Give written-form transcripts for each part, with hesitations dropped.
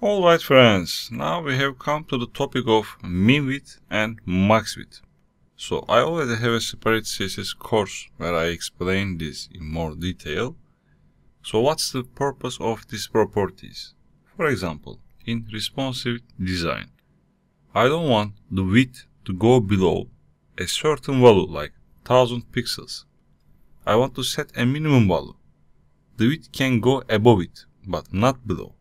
Alright friends, now we have come to the topic of min width and max width. So I already have a separate CSS course where I explain this in more detail. So what's the purpose of these properties? For example, in responsive design, I don't want the width to go below a certain value like 1000 pixels. I want to set a minimum value. The width can go above it, but not below.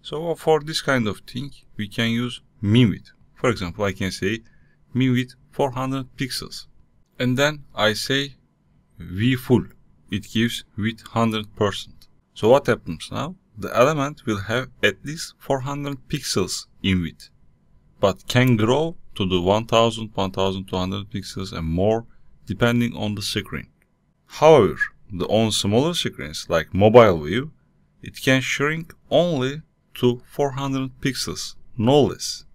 So for this kind of thing, we can use min width. For example, I can say min width 400 pixels. And then I say v full. It gives width 100%. So what happens now? The element will have at least 400 pixels in width, but can grow to the 1000, 1200 pixels and more depending on the screen. However, on smaller screens like mobile view, it can shrink only to 400 pixels, no less.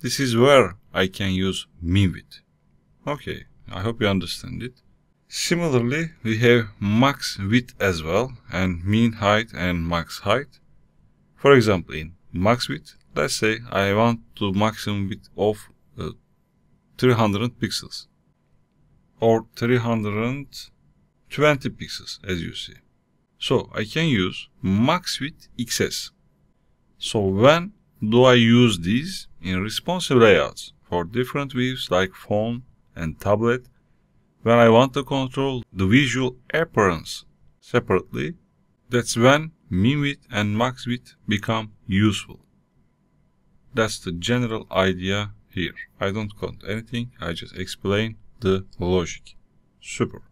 This is where I can use min width. Okay, I hope you understand it. Similarly, we have max width as well, and min height and max height. For example, in max width, let's say I want the maximum width of 300 pixels or 320 pixels, as you see. So I can use max width XS. So when do I use these? In responsive layouts for different views like phone and tablet, when I want to control the visual appearance separately. That's when min width and max width become useful. That's the general idea here. I don't count anything, I just explain the logic. Super.